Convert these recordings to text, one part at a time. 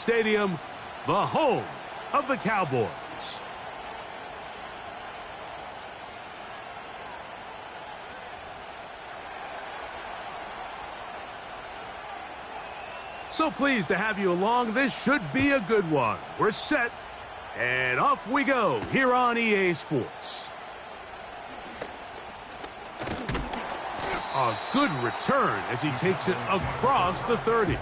Stadium, the home of the Cowboys. So pleased to have you along. This should be a good one. We're set, and off we go here on EA Sports. A good return as he takes it across the 30.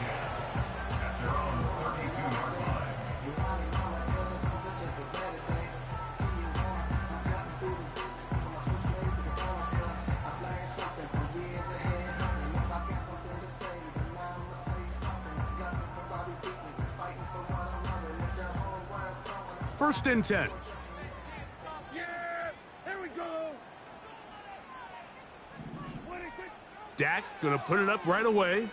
First and 10. Yeah, here we go. Dak gonna put it up right away.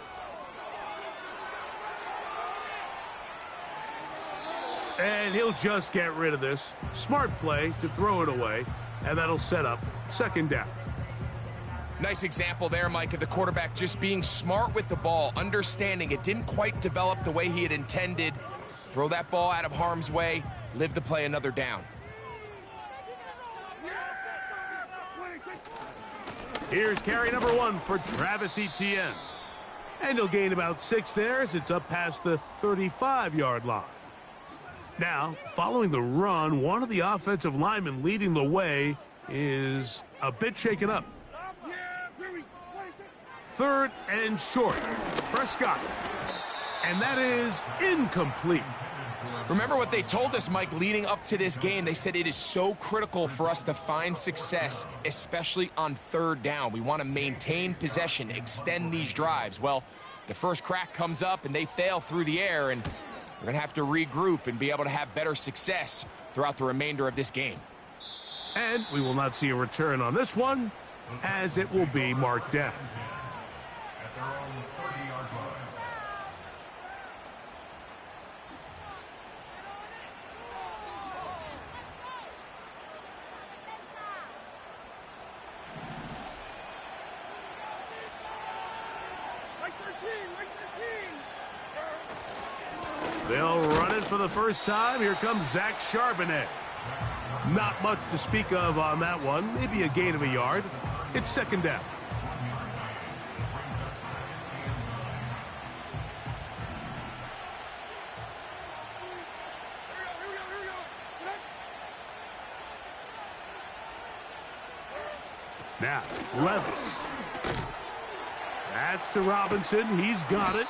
And he'll just get rid of this. Smart play to throw it away, and that'll set up second down. Nice example there, Mike, of the quarterback just being smart with the ball, understanding it didn't quite develop the way he had intended. Throw that ball out of harm's way, live to play another down. Here's carry number 1 for Travis Etienne. And he'll gain about 6 there as it's up past the 35-yard line. Now, following the run, one of the offensive linemen leading the way is a bit shaken up. Third and short. Prescott. And that is incomplete. Remember what they told us, Mike, leading up to this game. They said it is so critical for us to find success, especially on third down. We want to maintain possession, extend these drives. Well, the first crack comes up and they fail through the air, and we're going to have to regroup and be able to have better success throughout the remainder of this game. And we will not see a return on this one, as it will be marked down. They'll run it for the first time. Here comes Zach Charbonnet. Not much to speak of on that one. Maybe a gain of a yard. It's second down. Now, Levis. That's to Robinson. He's got it.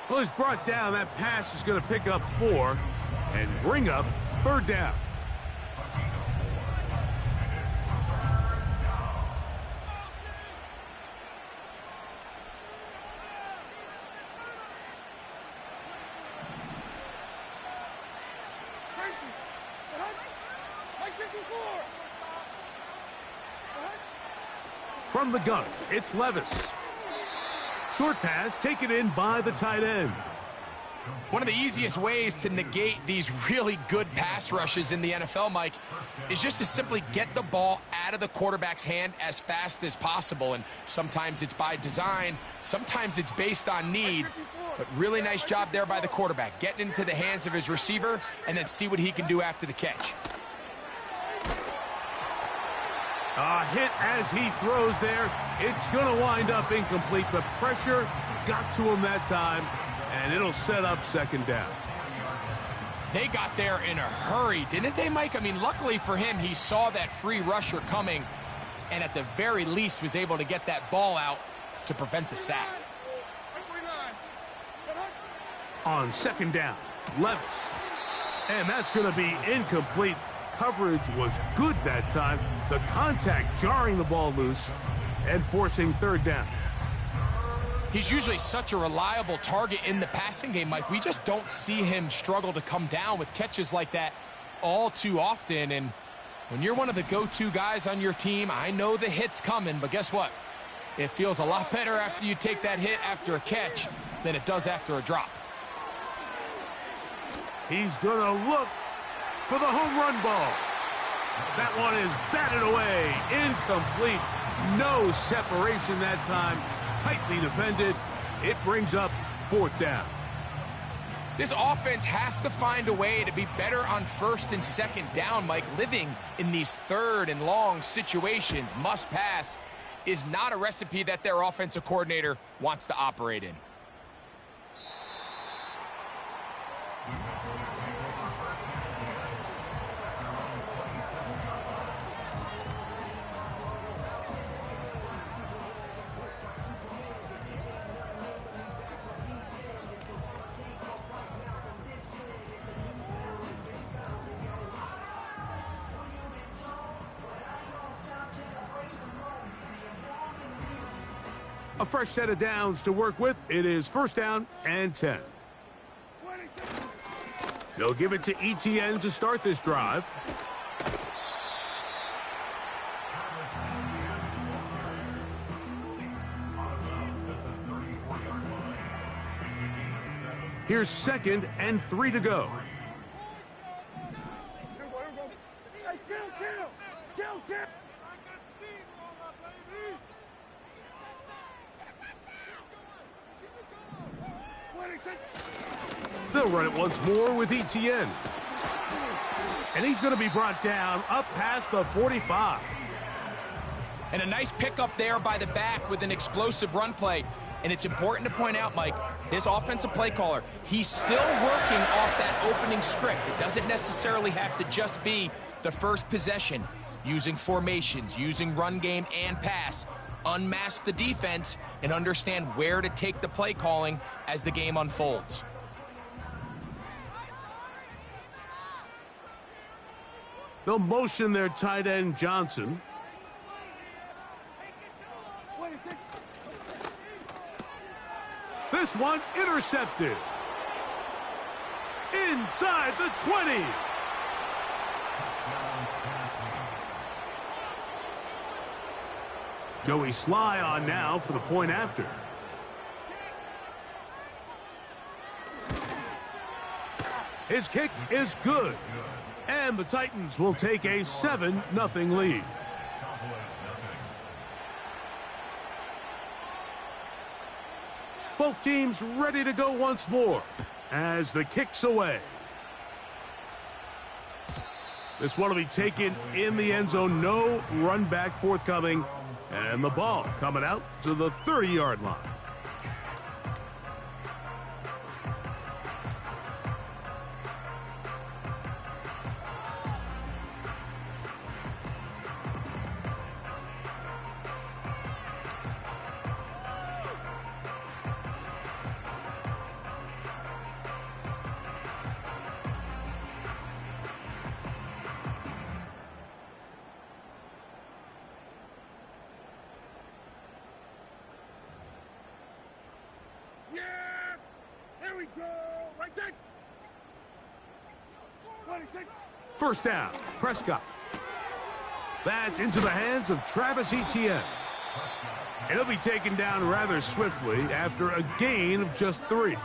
Well, he's brought down. That pass is going to pick up 4 and bring up third down. From the gun, it's Levis. Short pass taken in by the tight end. One of the easiest ways to negate these really good pass rushes in the NFL, Mike, is just to simply get the ball out of the quarterback's hand as fast as possible. And sometimes it's by design, sometimes it's based on need. But really nice job there by the quarterback, getting into the hands of his receiver and then see what he can do after the catch. A hit as he throws there. It's going to wind up incomplete. The pressure got to him that time, and it'll set up second down. They got there in a hurry, didn't they, Mike? I mean, luckily for him, he saw that free rusher coming, and at the very least was able to get that ball out to prevent the sack. On second down, Levis. And that's going to be incomplete. Coverage was good that time. The contact jarring the ball loose and forcing third down. He's usually such a reliable target in the passing game, Mike. We just don't see him struggle to come down with catches like that all too often. And when you're one of the go-to guys on your team, I know the hit's coming, but guess what? It feels a lot better after you take that hit after a catch than it does after a drop. He's going to look for the home run ball. That one is batted away. Incomplete. No separation that time. Tightly defended. It brings up fourth down. This offense has to find a way to be better on first and second down, Mike. Living in these third and long situations, must pass, is not a recipe that their offensive coordinator wants to operate in. A fresh set of downs to work with. It is first down and 10. They'll give it to ETN to start this drive. Here's 2nd and 3 to go. They'll run it once more with ETN. And he's going to be brought down up past the 45. And a nice pickup there by the back with an explosive run play. And it's important to point out, Mike, this offensive play caller, he's still working off that opening script. It doesn't necessarily have to just be the first possession. Using formations, using run game and pass. Unmask the defense and understand where to take the play calling as the game unfolds. They'll motion their tight end Johnson. This one intercepted. Inside the 20. Joey Sly on now for the point after. His kick is good. And the Titans will take a 7-0 lead. Both teams ready to go once more as the kick's away. This one will be taken in the end zone. No run back forthcoming. And the ball coming out to the 30-yard line. First down, Prescott. That's into the hands of Travis Etienne. And he'll be taken down rather swiftly after a gain of just 3. All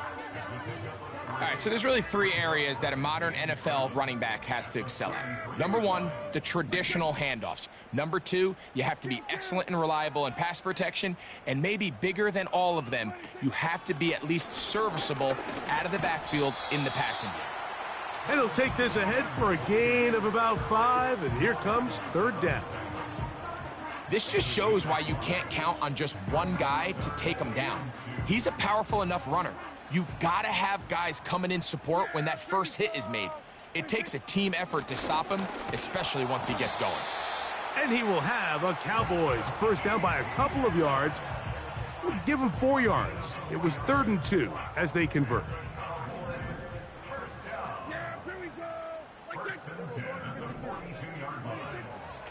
right, so there's really 3 areas that a modern NFL running back has to excel at. Number 1, the traditional handoffs. Number 2, you have to be excellent and reliable in pass protection. And maybe bigger than all of them, you have to be at least serviceable out of the backfield in the passing game. And he'll take this ahead for a gain of about 5, and here comes 3rd down. This just shows why you can't count on just one guy to take him down. He's a powerful enough runner. You gotta have guys coming in support when that first hit is made. It takes a team effort to stop him, especially once he gets going. And he will have a Cowboys first down by a couple of yards. We'll give him 4 yards. It was 3rd and 2 as they convert.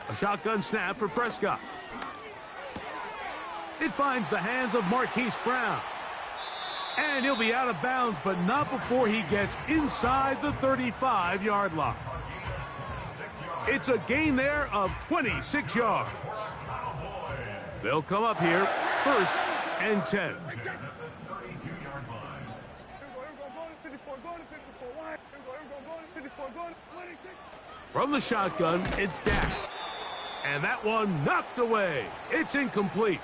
A shotgun snap for Prescott. It finds the hands of Marquise Brown. And he'll be out of bounds, but not before he gets inside the 35-yard line. It's a gain there of 26 yards. They'll come up here, 1st and 10. From the shotgun, it's down. And that one knocked away. It's incomplete.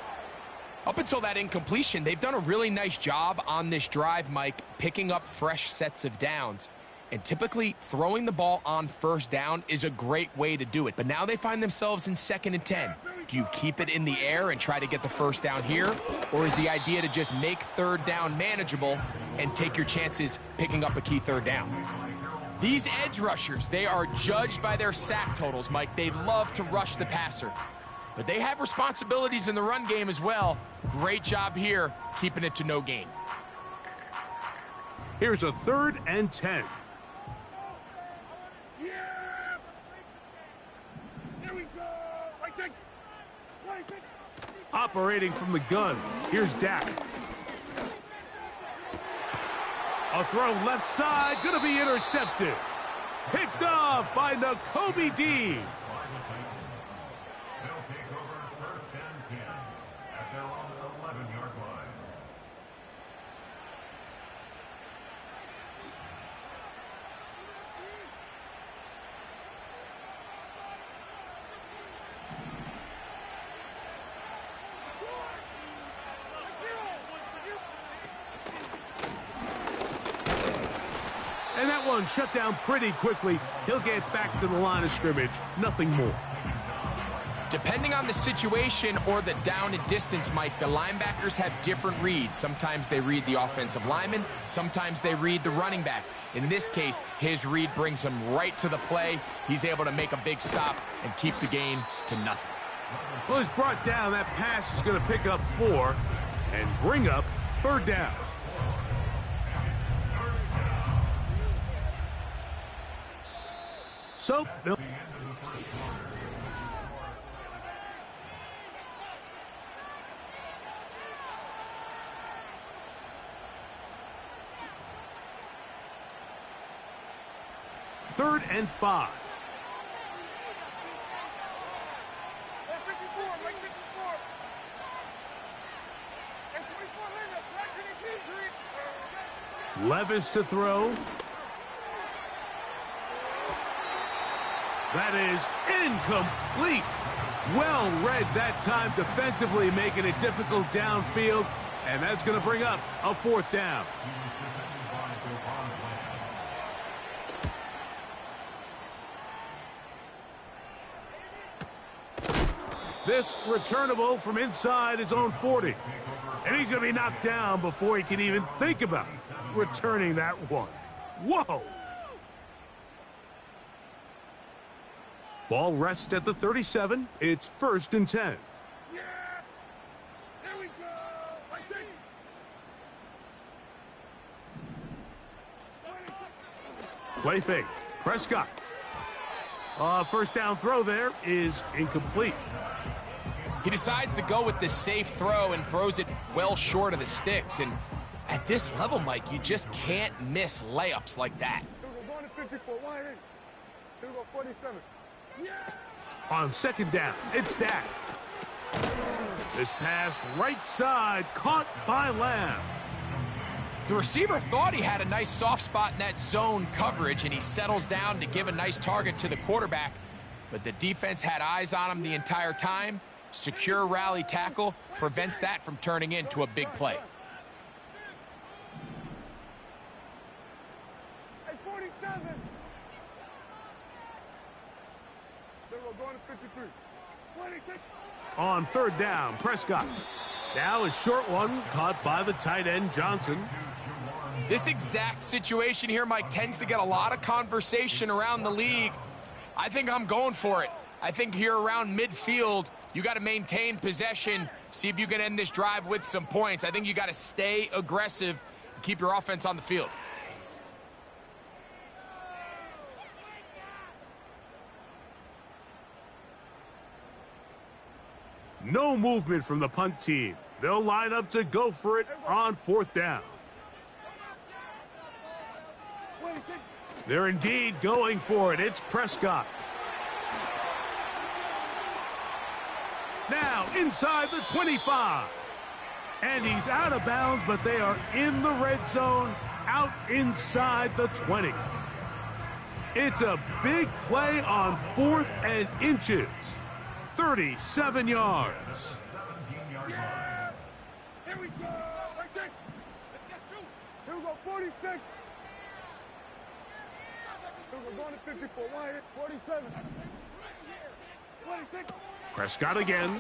Up until that incompletion, they've done a really nice job on this drive, Mike, picking up fresh sets of downs. And typically, throwing the ball on first down is a great way to do it. But now they find themselves in 2nd and 10. Do you keep it in the air and try to get the first down here? Or is the idea to just make 3rd down manageable and take your chances picking up a key 3rd down? These edge rushers, they are judged by their sack totals, Mike. They love to rush the passer. But they have responsibilities in the run game as well. Great job here, keeping it to no gain. Here's a 3rd and 10. Operating from the gun, here's Dak. A throw left side, gonna be intercepted. Picked off by Nakobe Dean. They'll take over 1st and 10 at their own 11-yard line. And that one shut down pretty quickly. He'll get back to the line of scrimmage. Nothing more. Depending on the situation or the down and distance, Mike, the linebackers have different reads. Sometimes they read the offensive lineman. Sometimes they read the running back. In this case, his read brings him right to the play. He's able to make a big stop and keep the gain to nothing. Well, he's brought down. That pass is going to pick up 4 and bring up 3rd down. So, they'll... Third and 5. Levis to throw. That is incomplete. Well read that time defensively, making it difficult downfield. And that's going to bring up a 4th down. This returnable from inside his own 40. And he's going to be knocked down before he can even think about returning that one. Whoa! Ball rests at the 37. It's 1st and 10. Yeah! There we go! Right there. Play fake. Prescott. First down throw there is incomplete. He decides to go with the safe throw and throws it well short of the sticks. And at this level, Mike, you just can't miss layups like that. Here we go, going to 54. One in. Here we go, 47. Yeah! On 2nd down, it's Dak. This pass right side caught by Lamb. The receiver thought he had a nice soft spot in that zone coverage, and he settles down to give a nice target to the quarterback. But the defense had eyes on him the entire time. Secure rally tackle prevents that from turning into a big play. Hey, 47. Here we go, going to 53. 26. On 3rd down, Prescott. Now a short one caught by the tight end, Johnson. This exact situation here, Mike, tends to get a lot of conversation around the league. I think I'm going for it. I think here around midfield, you got to maintain possession, see if you can end this drive with some points. I think you got to stay aggressive and keep your offense on the field. No movement from the punt team. They'll line up to go for it on 4th down. They're indeed going for it. It's Prescott. Now inside the 25. And he's out of bounds, but they are in the red zone, out inside the 20. It's a big play on 4th and inches. 37 yards. Here we go. Right, six. Let's get two. Here we go, 46. Here we go, going to 54. 47. 26. Prescott again.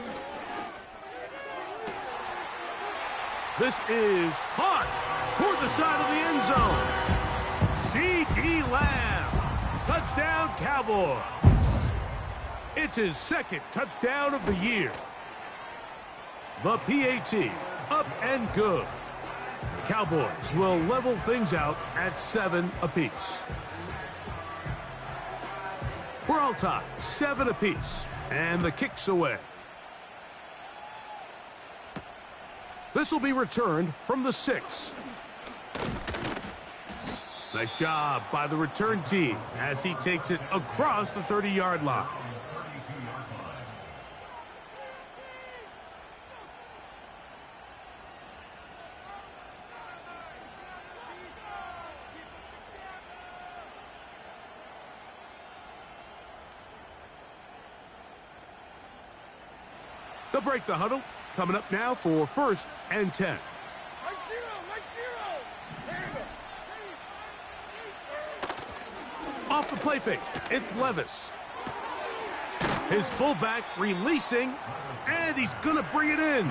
This is hot toward the side of the end zone. C.D. Lamb. Touchdown, Cowboys. It's his second touchdown of the year. The PAT, up and good. The Cowboys will level things out at 7 apiece. We're all tied, 7 apiece, and the kick's away. This will be returned from the 6. Nice job by the return team as he takes it across the 30-yard line. They'll break the huddle. Coming up now for 1st and 10. Right zero. There you go. Off the play fake, it's Levis. His fullback releasing, and he's going to bring it in.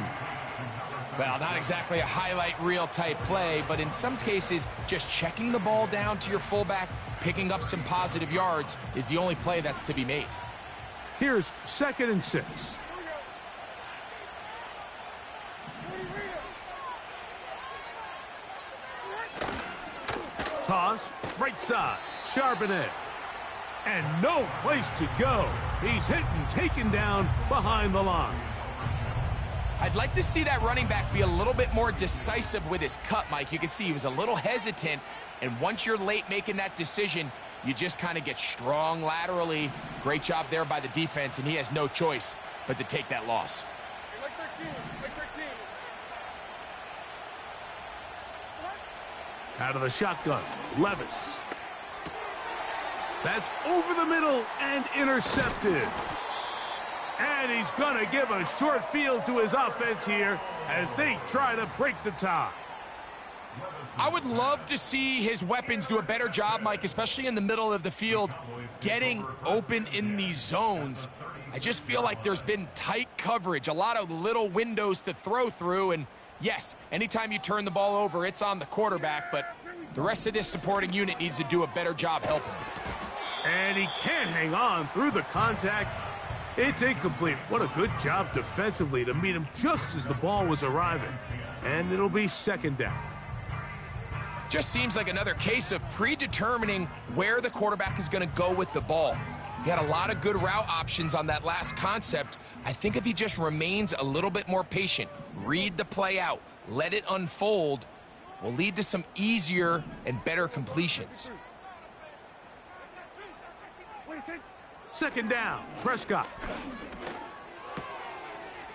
Well, not exactly a highlight reel type play, but in some cases, just checking the ball down to your fullback, picking up some positive yards is the only play that's to be made. Here's 2nd and 6. Toss, right side, Charbonnet. And no place to go. He's hit and taken down behind the line. I'd like to see that running back be a little bit more decisive with his cut, Mike. You can see he was a little hesitant, and once you're late making that decision, you just kind of get strong laterally. Great job there by the defense, and he has no choice but to take that loss. Like 13. Out of the shotgun, Levis. That's over the middle and intercepted. And he's going to give a short field to his offense here as they try to break the tie. I would love to see his weapons do a better job, Mike, especially in the middle of the field, getting open in these zones. I just feel like there's been tight coverage, a lot of little windows to throw through, and yes, anytime you turn the ball over, it's on the quarterback, but the rest of this supporting unit needs to do a better job helping. And he can't hang on through the contact. It's incomplete. What a good job defensively to meet him just as the ball was arriving. And it'll be 2nd down. Just seems like another case of predetermining where the quarterback is going to go with the ball. He had a lot of good route options on that last concept. I think if he just remains a little bit more patient, read the play out, let it unfold, will lead to some easier and better completions. 2nd down, Prescott.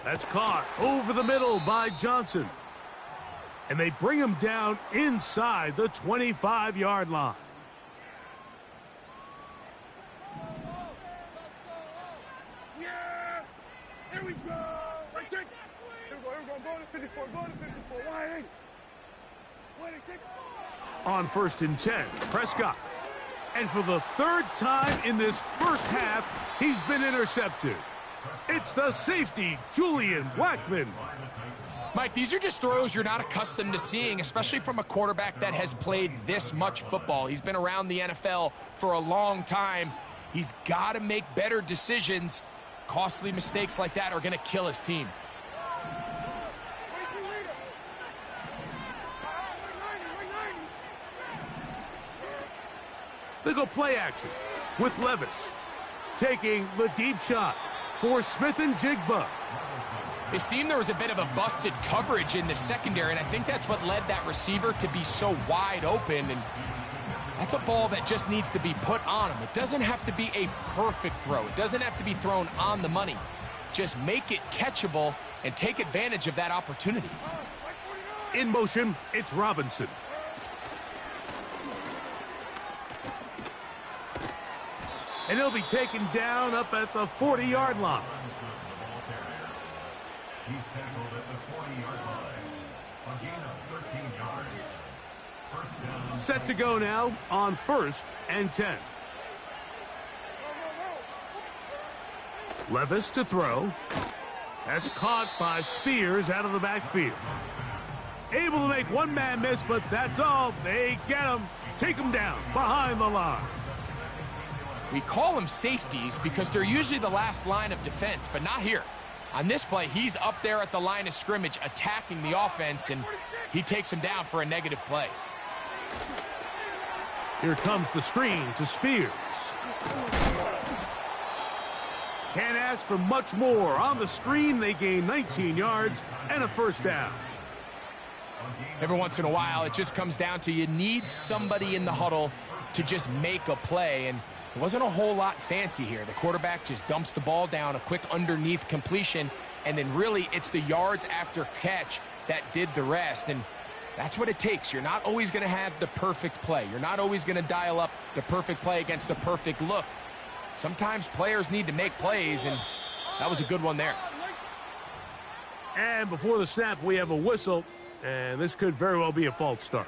That's caught over the middle by Johnson. And they bring him down inside the 25-yard line. Yeah! Here we go! Right, six. Here we go. Going to 54. Wide. On 1st and 10, Prescott. And for the 3rd time in this first half, he's been intercepted. It's the safety, Julian Blackman. Mike, these are just throws you're not accustomed to seeing, especially from a quarterback that has played this much football. He's been around the NFL for a long time. He's got to make better decisions. Costly mistakes like that are going to kill his team. They go play action with Levis taking the deep shot for Smith and Jigba. It seemed there was a bit of a busted coverage in the secondary, and I think that's what led that receiver to be so wide open. And that's a ball that just needs to be put on him. It doesn't have to be a perfect throw. It doesn't have to be thrown on the money. Just make it catchable and take advantage of that opportunity. In motion, it's Robinson. And he'll be taken down up at the 40-yard line. He's tackled at the 40-yard line. A gain of 13 yards. First down. Set to go now on 1st and 10. Levis to throw. That's caught by Spears out of the backfield. Able to make one man miss, but that's all. They get him. Take him down behind the line. We call them safeties because they're usually the last line of defense, but not here. On this play, he's up there at the line of scrimmage attacking the offense, and he takes him down for a negative play. Here comes the screen to Spears. Can't ask for much more. On the screen, they gain 19 yards and a first down. Every once in a while, it just comes down to you need somebody in the huddle to just make a play, and it wasn't a whole lot fancy here. The quarterback just dumps the ball down, a quick underneath completion, and then really it's the yards after catch that did the rest, and that's what it takes. You're not always going to have the perfect play. You're not always going to dial up the perfect play against the perfect look. Sometimes players need to make plays, and that was a good one there. And before the snap, we have a whistle, and this could very well be a false start.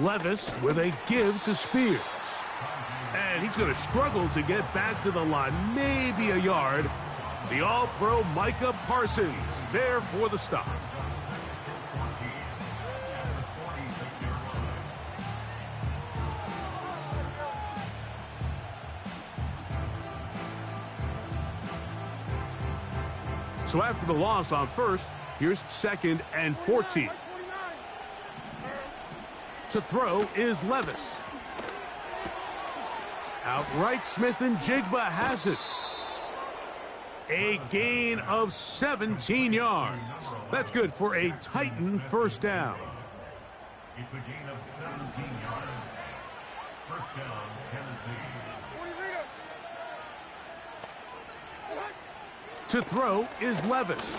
Levis with a give to Spears. And he's going to struggle to get back to the line, maybe a yard. The All-Pro Micah Parsons there for the stop. So after the loss on 1st, here's 2nd and 14. To throw is Levis. Outright Smith and Jigba has it. A gain of 17 yards. That's good for a Titan first down. It's a gain of 17 yards. First down, Tennessee. To throw is Levis.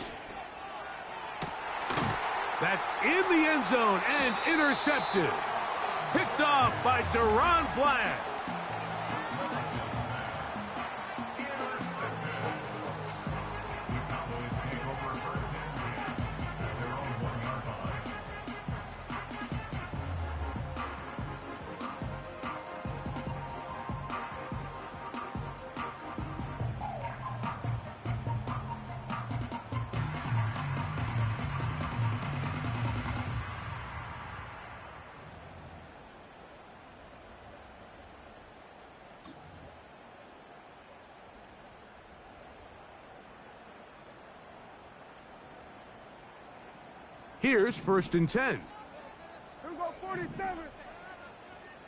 That's in the end zone and intercepted. Picked off by Deron Black. The Cowboys take over first and 10 at their own 1-yard line. Here's 1st and 10. Here we go, 47.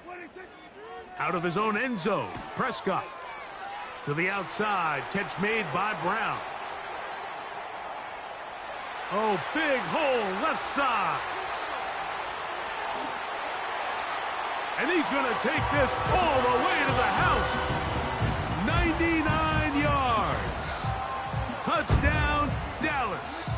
26. Out of his own end zone, Prescott. To the outside, catch made by Brown. Oh, big hole, left side. And he's going to take this all the way to the house. 99 yards. Touchdown, Dallas.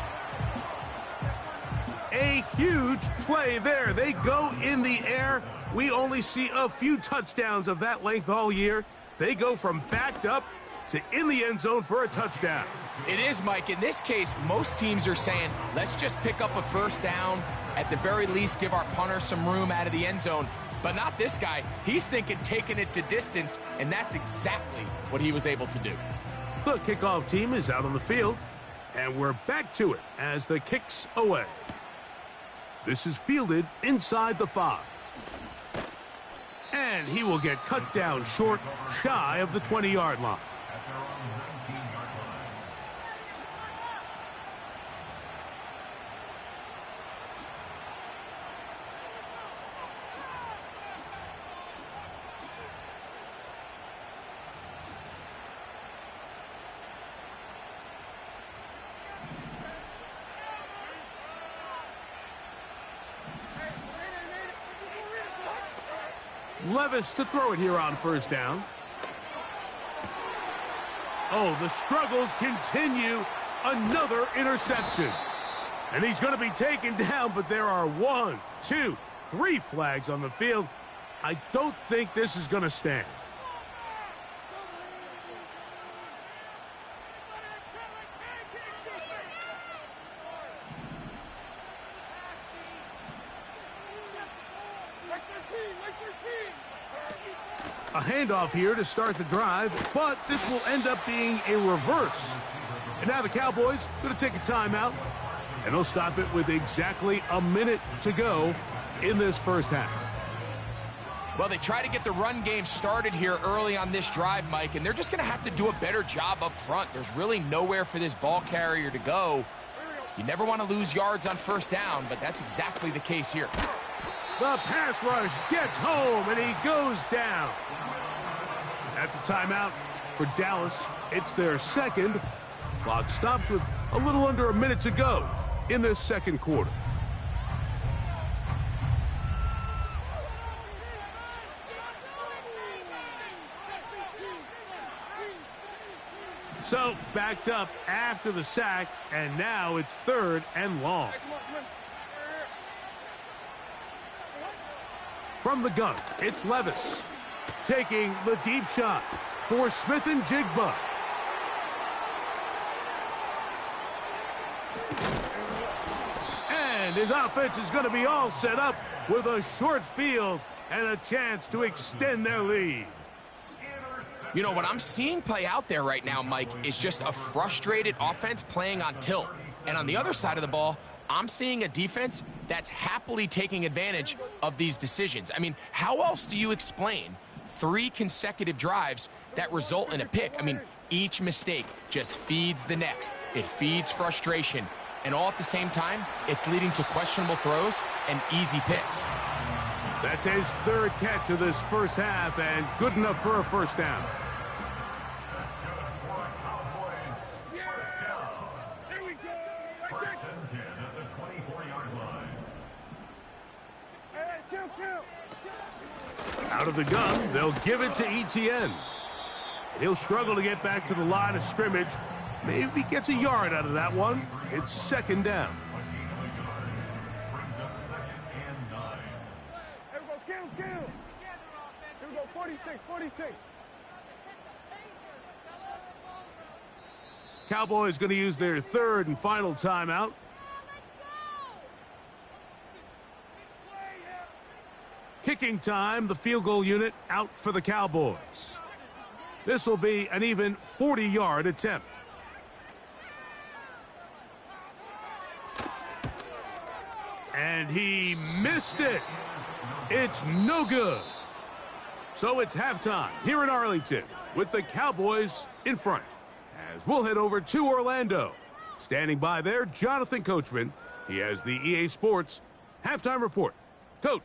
A huge play there. They go in the air. We only see a few touchdowns of that length all year. They go from backed up to in the end zone for a touchdown. It is, Mike. In this case, most teams are saying, let's just pick up a first down. At the very least, give our punter some room out of the end zone. But not this guy. He's thinking taking it to distance, and that's exactly what he was able to do. The kickoff team is out on the field, and we're back to it as the kick's away. This is fielded inside the 5. And he will get cut down short, shy of the 20-yard line. At their own 19-yard line. Levis to throw it here on first down. Oh, the struggles continue. Another interception. And he's going to be taken down, but there are 1, 2, 3 flags on the field. I don't think this is going to stand. A handoff here to start the drive, but this will end up being a reverse. And now the Cowboys going to take a timeout, and they'll stop it with exactly a minute to go in this first half. Well, they try to get the run game started here early on this drive, Mike, and they're just going to have to do a better job up front. There's really nowhere for this ball carrier to go. You never want to lose yards on first down, but that's exactly the case here. The pass rush gets home, and he goes down. That's a timeout for Dallas. It's their second. Clock stops with a little under a minute to go in this second quarter. So, backed up after the sack, and now it's 3rd and long. From the gun, it's Levis taking the deep shot for Smith and Jigba. And his offense is going to be all set up with a short field and a chance to extend their lead. You know, what I'm seeing play out there right now, Mike, is just a frustrated offense playing on tilt. And on the other side of the ball, I'm seeing a defense that's happily taking advantage of these decisions. I mean, how else do you explain 3 consecutive drives that result in a pick? I mean, each mistake just feeds the next. It feeds frustration. And all at the same time, it's leading to questionable throws and easy picks. That's his 3rd catch of this first half, and good enough for a first down. Out of the gun, they'll give it to Etienne. He'll struggle to get back to the line of scrimmage. Maybe gets a yard out of that one. It's 2nd down. Here we go, get him. Here we go, 46. Cowboys going to use their 3rd and final timeout. Kicking time, the field goal unit out for the Cowboys. This will be an even 40-yard attempt. And he missed it. It's no good. So it's halftime here in Arlington with the Cowboys in front. As we'll head over to Orlando. Standing by there, Jonathan Coachman. He has the EA Sports halftime report. Coach.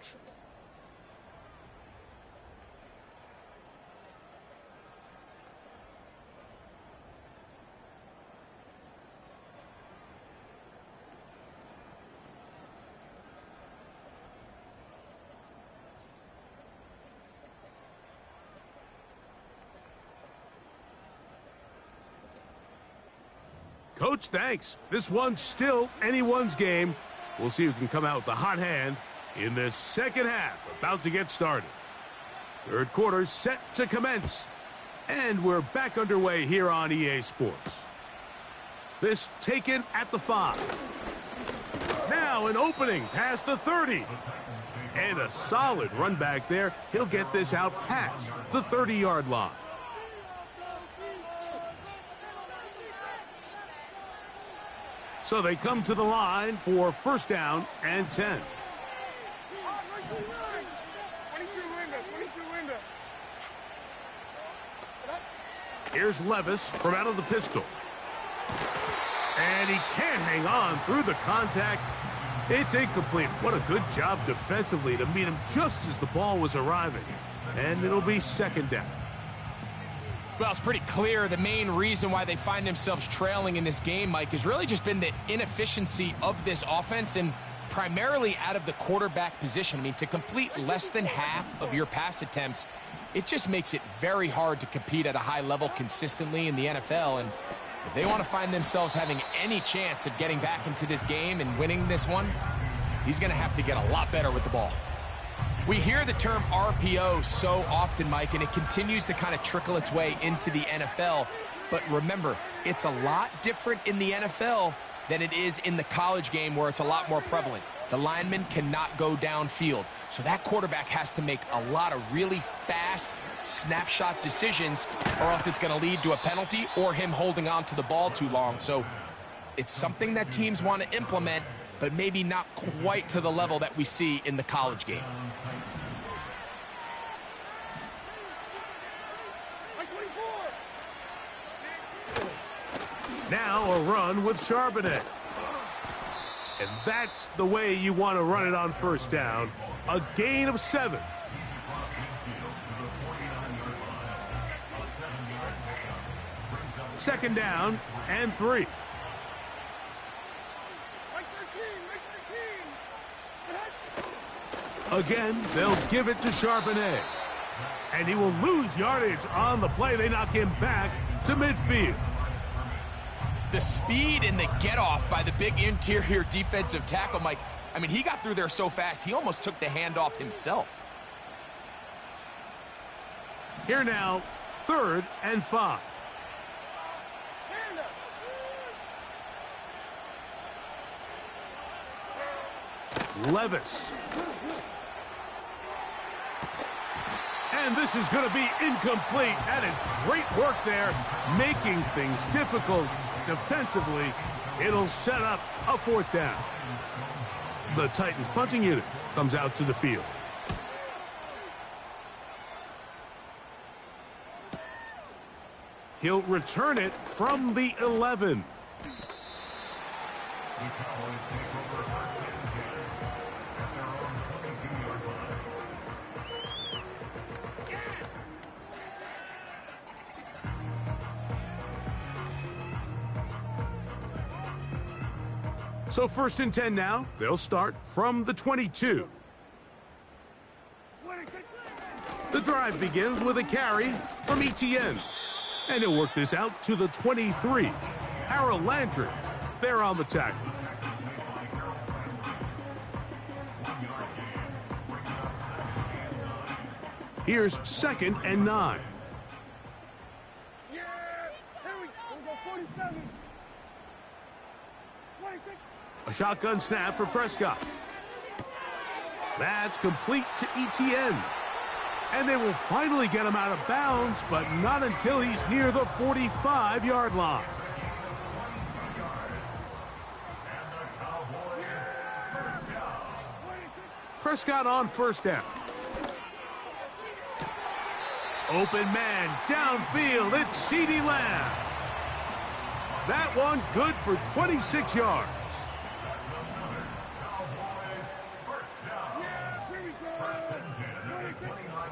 Coach, thanks. This one's still anyone's game. We'll see who can come out with the hot hand in this second half. About to get started. Third quarter set to commence. And we're back underway here on EA Sports. This taken at the 5. Now an opening past the 30. And a solid run back there. He'll get this out past the 30-yard line. So they come to the line for first down and 10. 22 window. Here's Levis from out of the pistol. And he can't hang on through the contact. It's incomplete. What a good job defensively to meet him just as the ball was arriving. And it'll be 2nd down. Well, it's pretty clear the main reason why they find themselves trailing in this game, Mike, has really just been the inefficiency of this offense and primarily out of the quarterback position. I mean, to complete less than half of your pass attempts, it just makes it very hard to compete at a high level consistently in the NFL. And if they want to find themselves having any chance of getting back into this game and winning this one, he's going to have to get a lot better with the ball. We hear the term RPO so often, Mike, and it continues to kind of trickle its way into the NFL. But remember, it's a lot different in the NFL than it is in the college game, where it's a lot more prevalent. The lineman cannot go downfield, so that quarterback has to make a lot of really fast snapshot decisions, or else it's going to lead to a penalty or him holding on to the ball too long. So it's something that teams want to implement, but maybe not quite to the level that we see in the college game. Now a run with Charbonnet. And that's the way you want to run it on first down. A gain of 7. Second down and 3. Again, they'll give it to Charbonnet. And he will lose yardage on the play. They knock him back to midfield. The speed and the get-off by the big interior defensive tackle, Mike. I mean, he got through there so fast, he almost took the handoff himself. Here now, 3rd and 5. Levis. And this is going to be incomplete. That is great work there, making things difficult defensively. It'll set up a 4th down. The Titans punting unit comes out to the field. He'll return it from the 11. The Cowboys take over first and 10 at their own 22-yard line. So 1st and 10 now. They'll start from the 22. The drive begins with a carry from Etienne. And he'll work this out to the 23. Harold Landry there on the tackle. Here's 2nd and 9. Yeah! Here we go, 47. A shotgun snap for Prescott. That's complete to Etienne. And they will finally get him out of bounds, but not until he's near the 45-yard line. Prescott on 1st down. Open man downfield. It's CeeDee Lamb. That one good for 26 yards.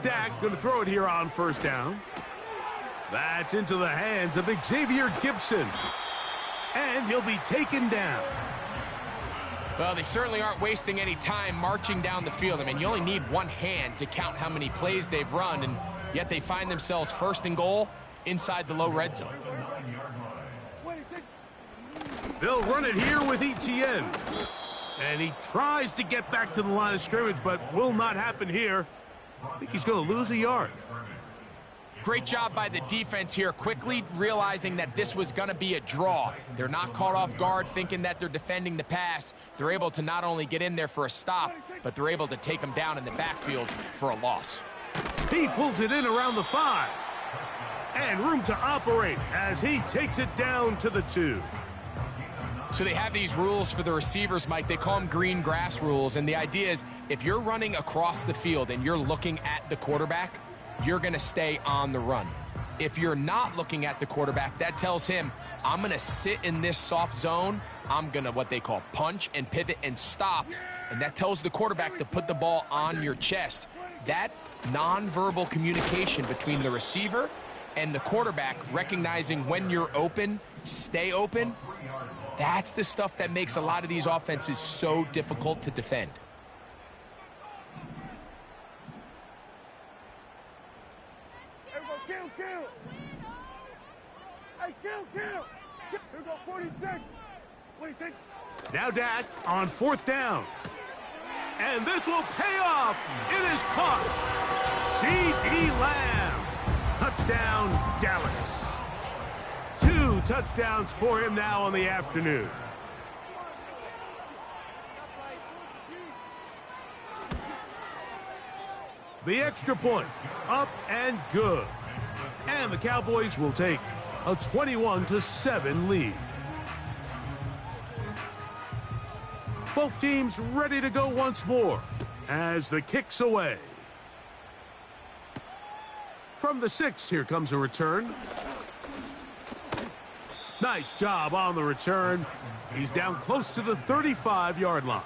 Dak going to throw it here on 1st down. That's into the hands of Xavier Gibson. And he'll be taken down. Well, they certainly aren't wasting any time marching down the field. I mean, you only need one hand to count how many plays they've run, and yet they find themselves 1st and goal inside the low red zone. They'll run it here with Etienne. And he tries to get back to the line of scrimmage, but will not happen here. I think he's going to lose a yard. Great job by the defense here, quickly realizing that this was going to be a draw. They're not caught off guard thinking that they're defending the pass. They're able to not only get in there for a stop, but they're able to take them down in the backfield for a loss. He pulls it in around the 5. And room to operate as he takes it down to the 2. So they have these rules for the receivers, Mike. They call them green grass rules. And the idea is if you're running across the field and you're looking at the quarterback, you're going to stay on the run. If you're not looking at the quarterback, that tells him, I'm going to sit in this soft zone. I'm going to what they call punch and pivot and stop. And that tells the quarterback to put the ball on your chest. That nonverbal communication between the receiver and the quarterback, recognizing when you're open, stay open, That's the stuff that makes a lot of these offenses so difficult to defend. Here we go, kill. Hey, kill. Here we go, 46. 26. Now Dak on 4th down. And this will pay off. It is caught. C.D. Lamb. Touchdown, Dallas. 2 touchdowns for him now on the afternoon. The extra point, up and good. And the Cowboys will take a 21-7 lead. Both teams ready to go once more as the kick's away. From the 6, here comes a return. Nice job on the return. He's down close to the 35-yard line.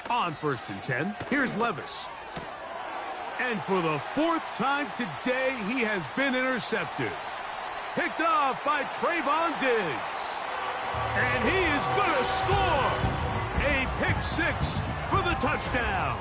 On 1st and 10, here's Levis. And for the 4th time today, he has been intercepted. Picked off by Trayvon Diggs. And he is going to score. A pick 6 for the touchdown.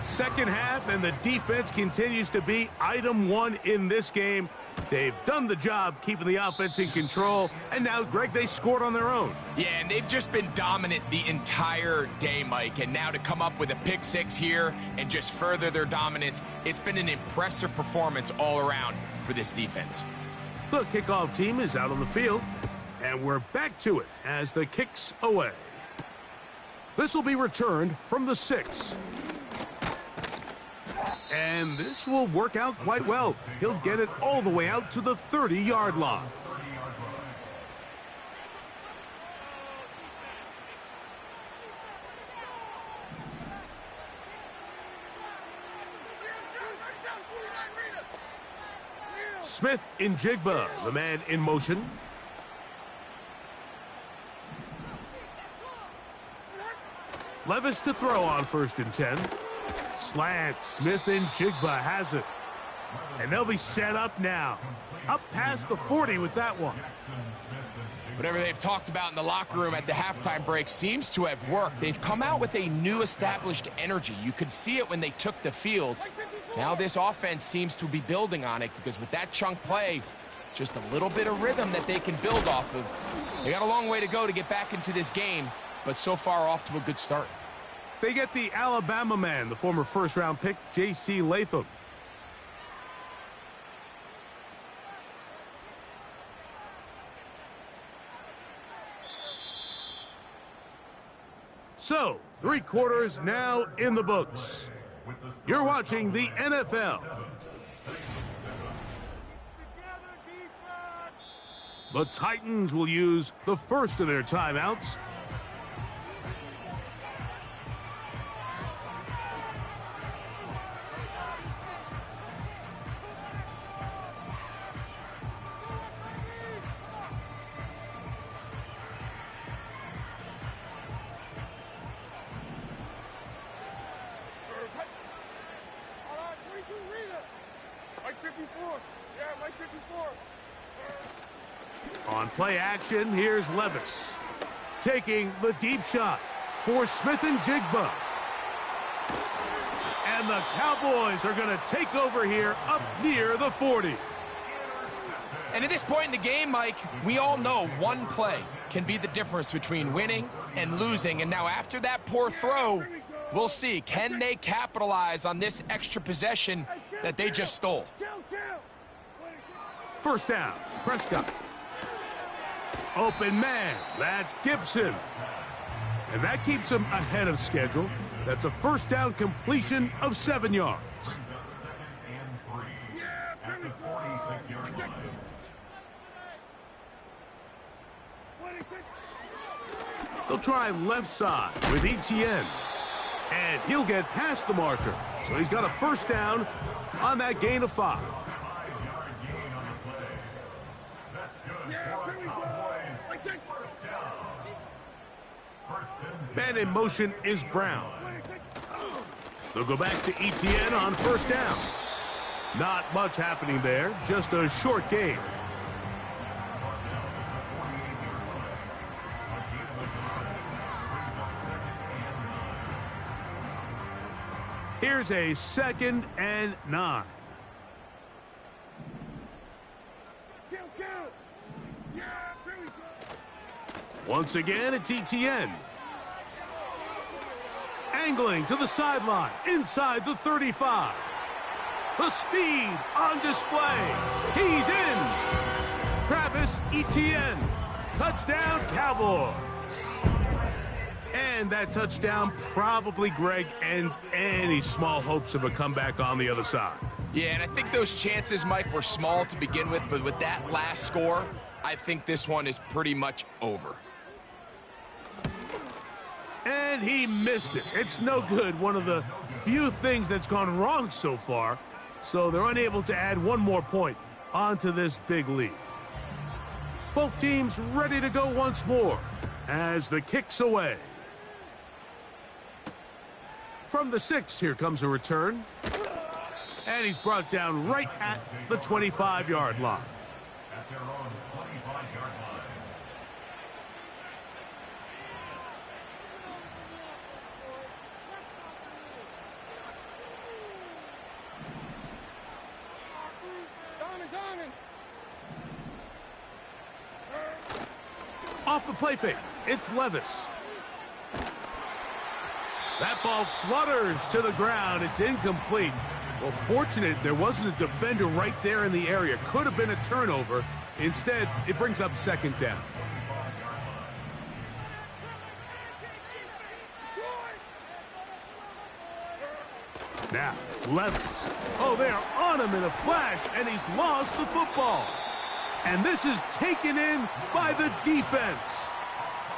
Second half, and the defense continues to be item 1 in this game. They've done the job keeping the offense in control, and now, Greg, they scored on their own. Yeah, and they've just been dominant the entire day, Mike, and now to come up with a pick 6 here and just further their dominance, it's been an impressive performance all around for this defense. The kickoff team is out on the field, and we're back to it as the kick's away. This will be returned from the 6. And this will work out quite well. He'll get it all the way out to the 30-yard line. Smith-Njigba, the man in motion. Levis to throw on 1st and 10. Slant. Smith-Njigba has it. And they'll be set up now. Up past the 40 with that one. Whatever they've talked about in the locker room at the halftime break seems to have worked. They've come out with a new established energy. You could see it when they took the field. Now this offense seems to be building on it because with that chunk play, just a little bit of rhythm that they can build off of. They got a long way to go to get back into this game, but so far off to a good start. They get the Alabama man, the former 1st-round pick, J.C. Latham. So, 3 quarters now in the books. You're watching the NFL. The Titans will use the first of their timeouts. On play action, here's Levis. Taking the deep shot for Smith-Njigba. And the Cowboys are going to take over here up near the 40. And at this point in the game, Mike, we all know one play can be the difference between winning and losing. And now after that poor throw, we'll see. Can they capitalize on this extra possession that they just stole? First down, Prescott. Open man, that's Gibson. And that keeps him ahead of schedule. That's a first down completion of 7 yards. They'll try left side with Etienne. And he'll get past the marker. So he's got a first down on that gain of 5. 5-yard gain on the play. That's good. Yeah, For here we go. Cowboys. Right there. First down. First and Man in motion is Brown. They'll go back to ETN on first down. Not much happening there, just a short gain. Here's a 2nd and 9. Kill. Yeah, here we go. Once again, it's ETN. Angling to the sideline, inside the 35. The speed on display. He's in. Travis Etienne. Touchdown, Cowboys. And that touchdown probably, Greg, ends any small hopes of a comeback on the other side. Yeah, and I think those chances, Mike, were small to begin with, but with that last score, I think this one is pretty much over. And he missed it. It's no good. One of the few things that's gone wrong so far. So they're unable to add one more point onto this big lead. Both teams ready to go once more as the kick's away. From the 6, here comes a return. And he's brought down right at the 25-yard line. at their own 25-yard line. Gone. Off the play fake, it's Levis. That ball flutters to the ground. It's incomplete. Well, fortunate there wasn't a defender right there in the area. Could have been a turnover. Instead, it brings up 2nd down. Now, Levis. Oh, they're on him in a flash, and he's lost the football. And this is taken in by the defense.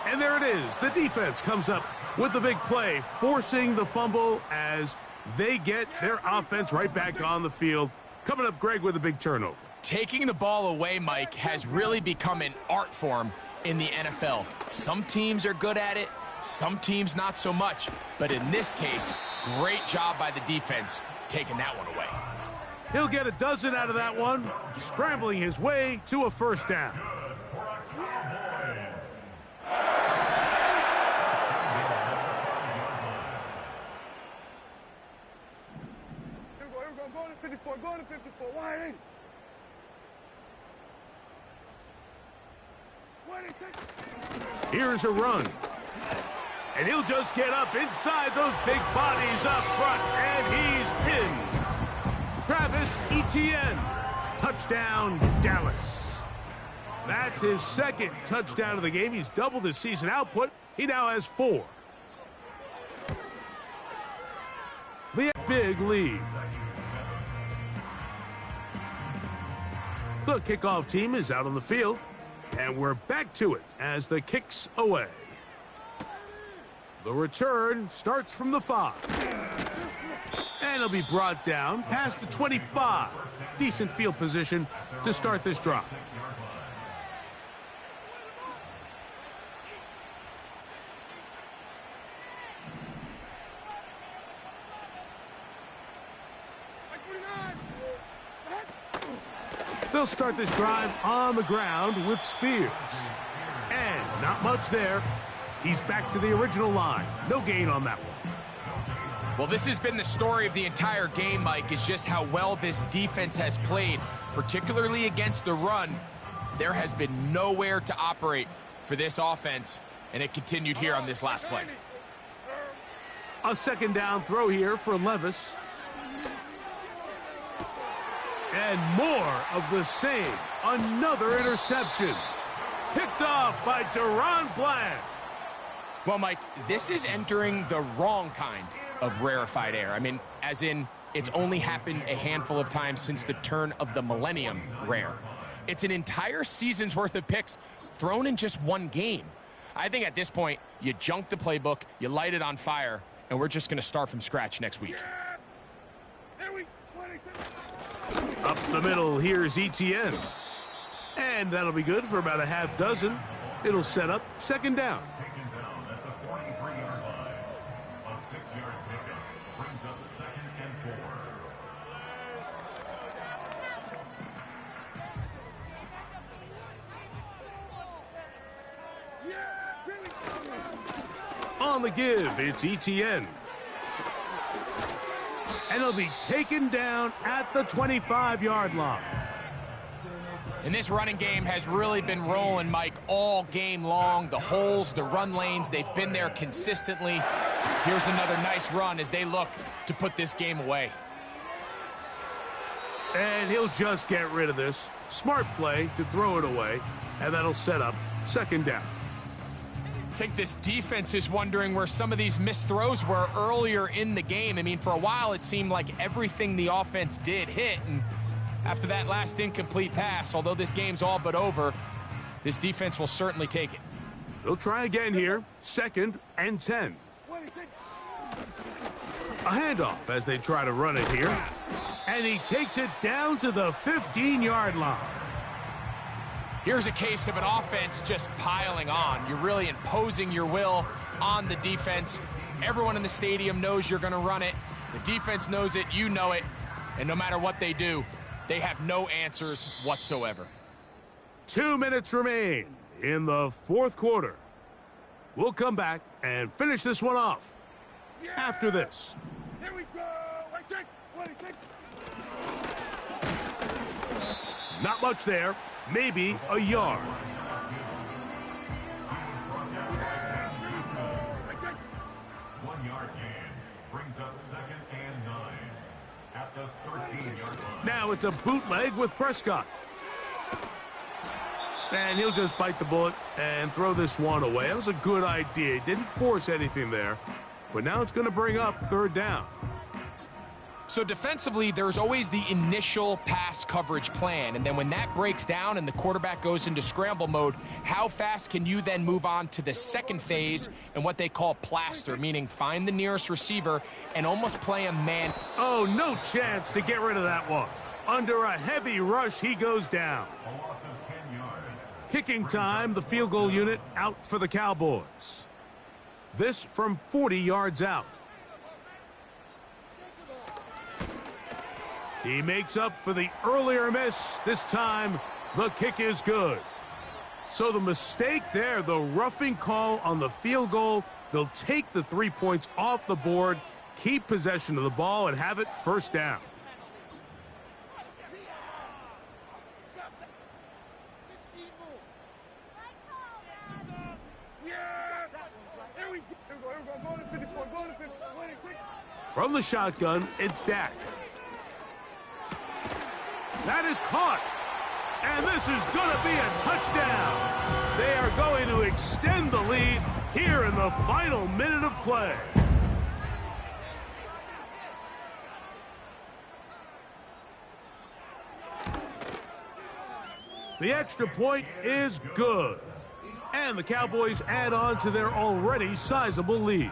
And there it is. The defense comes up with the big play, forcing the fumble as they get their offense right back on the field. Coming up, Greg, with a big turnover. Taking the ball away, Mike, has really become an art form in the NFL. Some teams are good at it, some teams not so much. But in this case, great job by the defense taking that one away. He'll get a dozen out of that one, scrambling his way to a first down. Here we go. Go to 54. Wide in. Here's a run. And he'll just get up inside those big bodies up front, and he's in. Travis Etienne. Touchdown, Dallas. That's his 2nd touchdown of the game. He's doubled his season output. He now has 4. The big lead. The kickoff team is out on the field, and we're back to it as the kick's away. The return starts from the 5. And he'll be brought down past the 25. Decent field position to start this drive. They'll start this drive on the ground with Spears. And not much there. He's back to the original line. No gain on that one. Well, this has been the story of the entire game, Mike, is just how well this defense has played, particularly against the run. There has been nowhere to operate for this offense, and it continued here on this last play. A 2nd down throw here for Levis. And more of the same. Another interception. Picked off by Deron Bland. Well, Mike, this is entering the wrong kind of rarefied air. I mean, as in, it's only happened a handful of times since the turn of the millennium rare. It's an entire season's worth of picks thrown in just one game. I think at this point, you junk the playbook, you light it on fire, and we're just going to start from scratch next week. Here we Up the middle, here's ETN. And that'll be good for about a half dozen. It'll set up second down. Taken down at the 43-yard line. A 6-yard pickup brings up 2nd and 4. On the give, it's ETN. And he'll be taken down at the 25-yard line. And this running game has really been rolling, Mike, all game long. The holes, the run lanes, they've been there consistently. Here's another nice run as they look to put this game away. And he'll just get rid of this. Smart play to throw it away, and that'll set up second down. I think this defense is wondering where some of these missed throws were earlier in the game. I mean, for a while it seemed like everything the offense did hit, and after that last incomplete pass, although this game's all but over, this defense will certainly take it. They'll try again here, 2nd and 10. A handoff as they try to run it here, and he takes it down to the 15-yard line. Here's a case of an offense just piling on. You're really imposing your will on the defense. Everyone in the stadium knows you're going to run it. The defense knows it, you know it, and no matter what they do, they have no answers whatsoever. 2 minutes remain in the fourth quarter. We'll come back and finish this one off after this. Here we go. Not much there. Maybe a yard. 1-yard gain brings up 2nd and 9 at the 13-yard line. Now it's a bootleg with Prescott. And he'll just bite the bullet and throw this one away. That was a good idea. He didn't force anything there. But now it's going to bring up third down. So defensively, there's always the initial pass coverage plan, and then when that breaks down and the quarterback goes into scramble mode, how fast can you then move on to the second phase and what they call plaster, meaning find the nearest receiver and almost play a man. Oh, no chance to get rid of that one. Under a heavy rush, he goes down. A loss of 10 yards. Kicking time, the field goal unit out for the Cowboys. This from 40 yards out. He makes up for the earlier miss. This time, the kick is good. So the mistake there, the roughing call on the field goal, they'll take the 3 points off the board, keep possession of the ball, and have it first down. From the shotgun, it's Dak. That is caught. And this is going to be a touchdown. They are going to extend the lead here in the final minute of play. The extra point is good. And the Cowboys add on to their already sizable lead.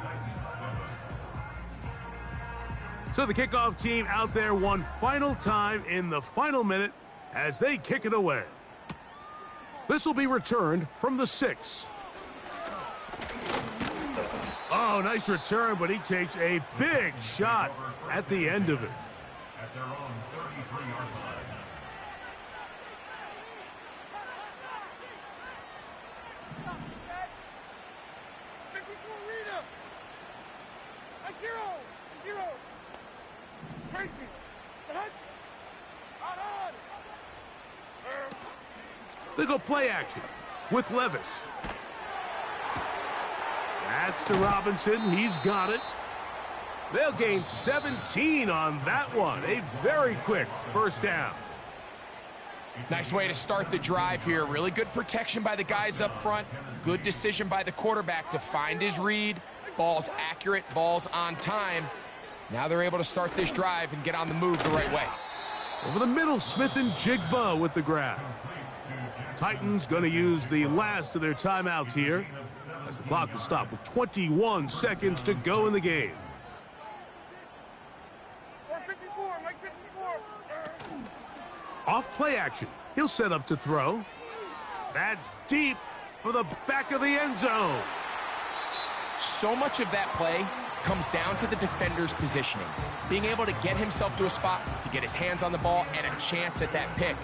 So the kickoff team out there one final time in the final minute as they kick it away. This will be returned from the 6. Oh, nice return, but he takes a big shot at the end of it. At their own 33-yard line. They go play action with Levis. That's to Robinson. He's got it. They'll gain 17 on that one. A very quick first down. Nice way to start the drive here. Really good protection by the guys up front. Good decision by the quarterback to find his read. Ball's accurate, ball's on time. Now they're able to start this drive and get on the move the right way. Over the middle, Smith and Jigba with the grab. Titans going to use the last of their timeouts here. as the clock will stop with 21 seconds to go in the game. 54, Mike 54. Off play action. He'll set up to throw. That's deep for the back of the end zone. So much of that play comes down to the defender's positioning, being able to get himself to a spot, to get his hands on the ball, and a chance at that pick.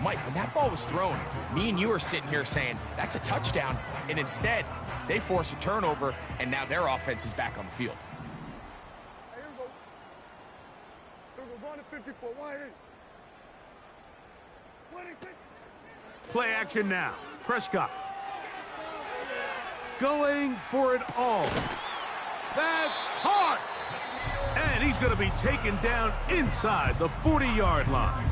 Mike, when that ball was thrown, me and you are sitting here saying, that's a touchdown, and instead, they force a turnover, and now their offense is back on the field. Hey, here we go. Here we go, going to 54, wide eight. Play action now. Prescott. Going for it all. That's hard. And he's going to be taken down inside the 40-yard line.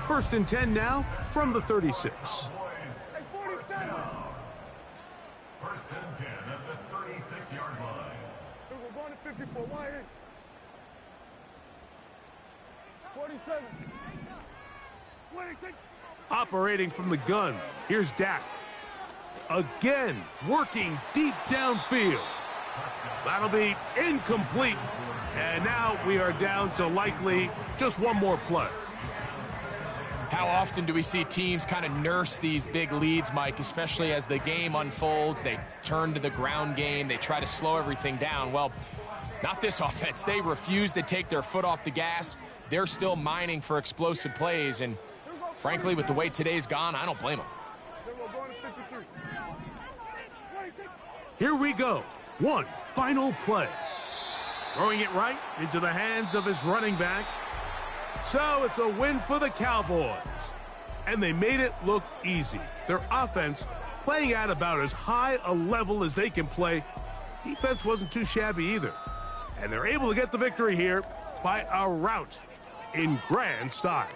1st and 10 now from the 36. Hey, 47. 1st and 10 at the 36-yard line. Here we go, going to 54, wide eight. 47. Operating from the gun, here's Dak. Again, working deep downfield. That'll be incomplete. And now we are down to likely just one more play. How often do we see teams kind of nurse these big leads, Mike, especially as the game unfolds? They turn to the ground game. They try to slow everything down. Well, not this offense. They refuse to take their foot off the gas. They're still mining for explosive plays. And frankly, with the way today's gone, I don't blame them. Here we go. One final play. Throwing it right into the hands of his running back. So it's a win for the Cowboys. And they made it look easy. Their offense playing at about as high a level as they can play. Defense wasn't too shabby either. And they're able to get the victory here by a rout in grand style.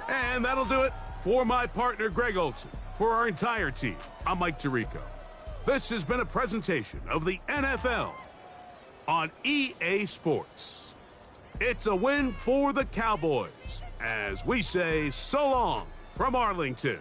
And that'll do it for my partner, Greg Olson. For our entire team, I'm Mike Tirico. This has been a presentation of the NFL on EA Sports. It's a win for the Cowboys, as we say so long from Arlington.